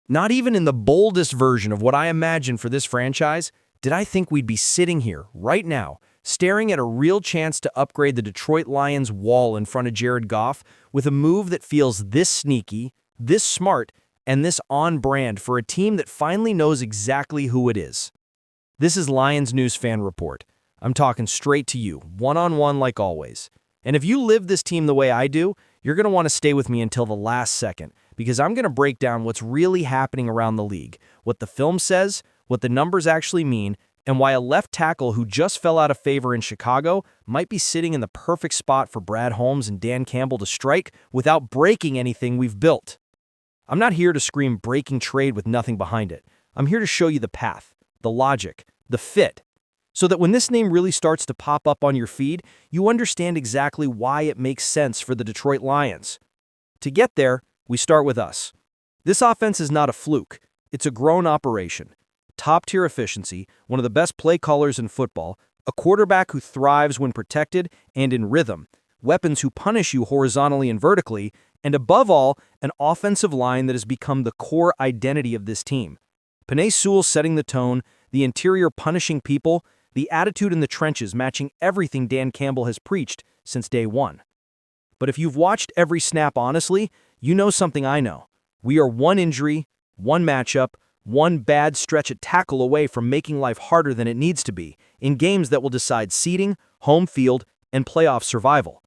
Not even in the boldest version of what I imagined for this franchise did I think we'd be sitting here, right now, staring at a real chance to upgrade the Detroit Lions' wall in front of Jared Goff with a move that feels this sneaky, this smart, and this on-brand for a team that finally knows exactly who it is. This is Lions News Fan Report. I'm talking straight to you, one-on-one like always. And if you live this team the way I do, you're going to want to stay with me until the last second, because I'm going to break down what's really happening around the league, what the film says, what the numbers actually mean, and why a left tackle who just fell out of favor in Chicago might be sitting in the perfect spot for Brad Holmes and Dan Campbell to strike without breaking anything we've built. I'm not here to scream breaking trade with nothing behind it. I'm here to show you the path, the logic, the fit, so that when this name really starts to pop up on your feed, you understand exactly why it makes sense for the Detroit Lions. To get there, we start with us. This offense is not a fluke. It's a grown operation. Top-tier efficiency, one of the best play callers in football, a quarterback who thrives when protected and in rhythm, weapons who punish you horizontally and vertically, and above all, an offensive line that has become the core identity of this team. Penei Sewell setting the tone, the interior punishing people, the attitude in the trenches matching everything Dan Campbell has preached since day one. But if you've watched every snap honestly, you know something I know. We are one injury, one matchup, one bad stretch at tackle away from making life harder than it needs to be in games that will decide seeding, home field, and playoff survival.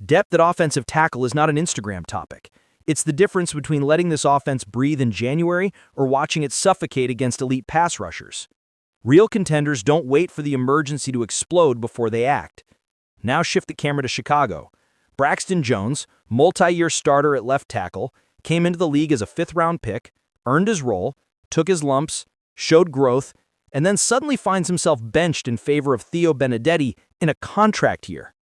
Depth at offensive tackle is not an Instagram topic. It's the difference between letting this offense breathe in January or watching it suffocate against elite pass rushers. Real contenders don't wait for the emergency to explode before they act. Now shift the camera to Chicago. Braxton Jones, multi-year starter at left tackle, came into the league as a fifth-round pick, earned his role, took his lumps, showed growth, and then suddenly finds himself benched in favor of Theo Benedetti in a contract year.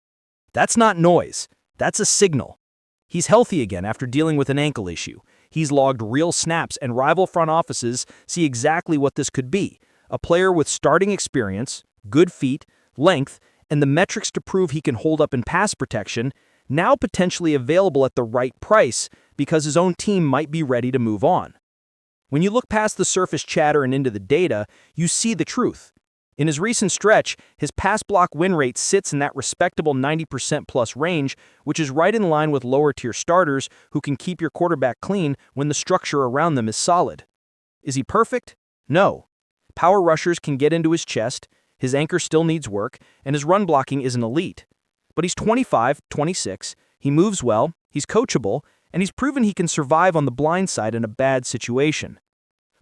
That's not noise. That's a signal. He's healthy again after dealing with an ankle issue. He's logged real snaps, and rival front offices see exactly what this could be. A player with starting experience, good feet, length, and the metrics to prove he can hold up in pass protection, now potentially available at the right price because his own team might be ready to move on. When you look past the surface chatter and into the data, you see the truth. In his recent stretch, his pass block win rate sits in that respectable 90% plus range, which is right in line with lower-tier starters who can keep your quarterback clean when the structure around them is solid. Is he perfect? No. Power rushers can get into his chest, his anchor still needs work, and his run blocking isn't elite. But he's 25, 26, he moves well, he's coachable, and he's proven he can survive on the blind side in a bad situation.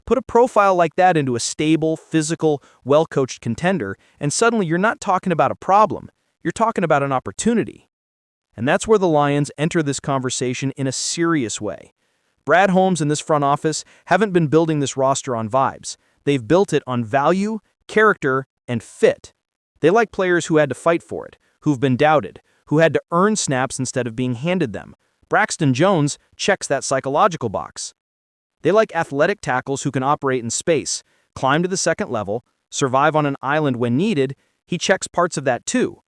Put a profile like that into a stable, physical, well-coached contender, and suddenly you're not talking about a problem, you're talking about an opportunity. And that's where the Lions enter this conversation in a serious way. Brad Holmes and this front office haven't been building this roster on vibes. They've built it on value, character, and fit. They like players who had to fight for it, who've been doubted, who had to earn snaps instead of being handed them. Braxton Jones checks that psychological box. They like athletic tackles who can operate in space, climb to the second level, survive on an island when needed. He checks parts of that too.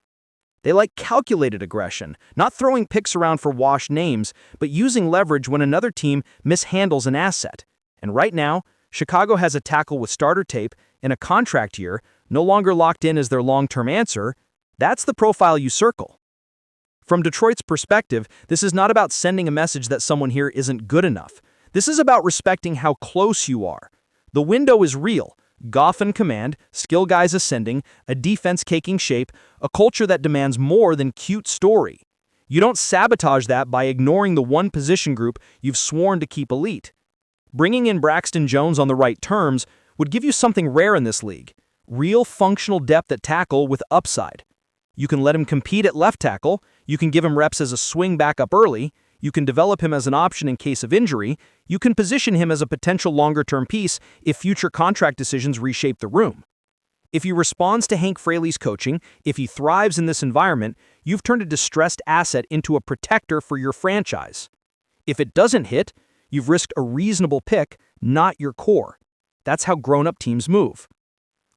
They like calculated aggression, not throwing picks around for washed names, but using leverage when another team mishandles an asset. And right now, Chicago has a tackle with starter tape in a contract year, no longer locked in as their long-term answer. That's the profile you circle. From Detroit's perspective, this is not about sending a message that someone here isn't good enough. This is about respecting how close you are. The window is real. Goff in command, skill guys ascending, a defense caking shape, a culture that demands more than cute story. You don't sabotage that by ignoring the one position group you've sworn to keep elite. Bringing in Braxton Jones on the right terms would give you something rare in this league. Real functional depth at tackle with upside. You can let him compete at left tackle, you can give him reps as a swing backup early, you can develop him as an option in case of injury, you can position him as a potential longer-term piece if future contract decisions reshape the room. If he responds to Hank Fraley's coaching, if he thrives in this environment, you've turned a distressed asset into a protector for your franchise. If it doesn't hit, you've risked a reasonable pick, not your core. That's how grown-up teams move.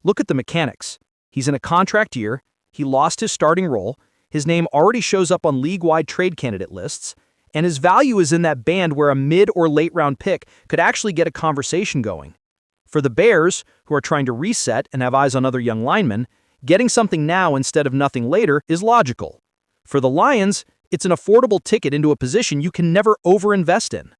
Look at the mechanics. He's in a contract year, he lost his starting role, his name already shows up on league-wide trade candidate lists, And his value is in that band where a mid or late round pick could actually get a conversation going. For the Bears, who are trying to reset and have eyes on other young linemen, getting something now instead of nothing later is logical. For the Lions, it's an affordable ticket into a position you can never overinvest in.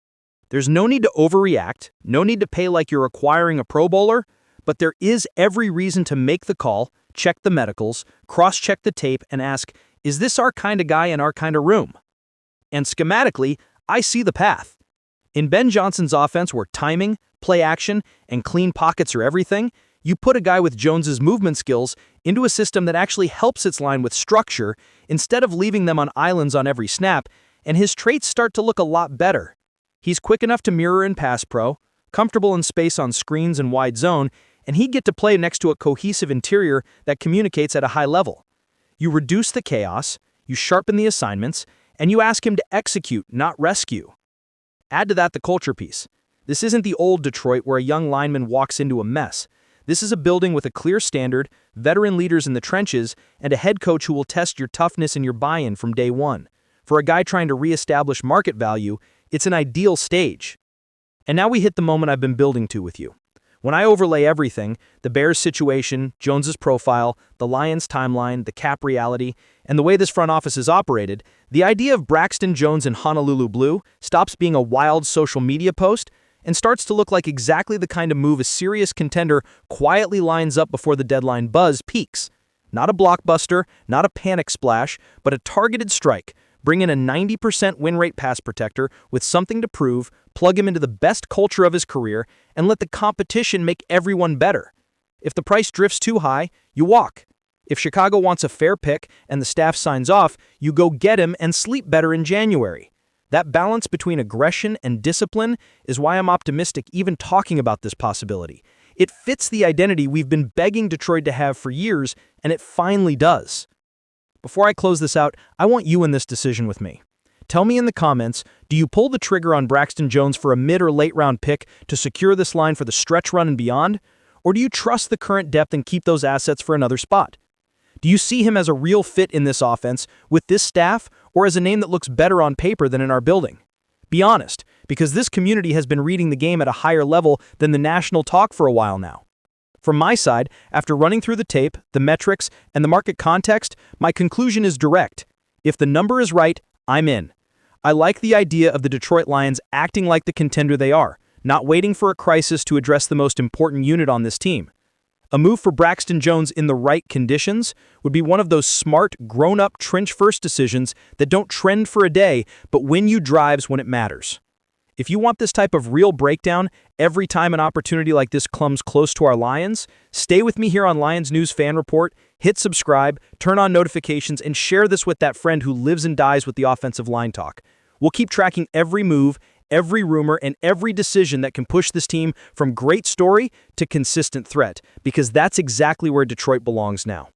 There's no need to overreact, no need to pay like you're acquiring a Pro Bowler, but there is every reason to make the call, check the medicals, cross-check the tape, and ask, is this our kind of guy in our kind of room? And schematically, I see the path. In Ben Johnson's offense, where timing, play action, and clean pockets are everything, you put a guy with Jones's movement skills into a system that actually helps its line with structure instead of leaving them on islands on every snap, and his traits start to look a lot better. He's quick enough to mirror in pass pro, comfortable in space on screens and wide zone, and he'd get to play next to a cohesive interior that communicates at a high level. You reduce the chaos, you sharpen the assignments, and you ask him to execute, not rescue. Add to that the culture piece. This isn't the old Detroit where a young lineman walks into a mess. This is a building with a clear standard, veteran leaders in the trenches, and a head coach who will test your toughness and your buy-in from day one. For a guy trying to reestablish market value, it's an ideal stage. And now we hit the moment I've been building to with you. When I overlay everything, the Bears' situation, Jones's profile, the Lions' timeline, the cap reality, and the way this front office is operated, the idea of Braxton Jones in Honolulu Blue stops being a wild social media post and starts to look like exactly the kind of move a serious contender quietly lines up before the deadline buzz peaks. Not a blockbuster, not a panic splash, but a targeted strike. Bring in a 90% win rate pass protector with something to prove, plug him into the best culture of his career, and let the competition make everyone better. If the price drifts too high, you walk. If Chicago wants a fair pick and the staff signs off, you go get him and sleep better in January. That balance between aggression and discipline is why I'm optimistic even talking about this possibility. It fits the identity we've been begging Detroit to have for years, and it finally does. Before I close this out, I want you in this decision with me. Tell me in the comments, do you pull the trigger on Braxton Jones for a mid or late round pick to secure this line for the stretch run and beyond? Or do you trust the current depth and keep those assets for another spot? Do you see him as a real fit in this offense with this staff, or as a name that looks better on paper than in our building? Be honest, because this community has been reading the game at a higher level than the national talk for a while now. From my side, after running through the tape, the metrics, and the market context, my conclusion is direct. If the number is right, I'm in. I like the idea of the Detroit Lions acting like the contender they are, not waiting for a crisis to address the most important unit on this team. A move for Braxton Jones in the right conditions would be one of those smart, grown-up trench-first decisions that don't trend for a day, but win you drives when it matters. If you want this type of real breakdown every time an opportunity like this comes close to our Lions, stay with me here on Lions News Fan Report, hit subscribe, turn on notifications, and share this with that friend who lives and dies with the offensive line talk. We'll keep tracking every move, every rumor, and every decision that can push this team from great story to consistent threat, because that's exactly where Detroit belongs now.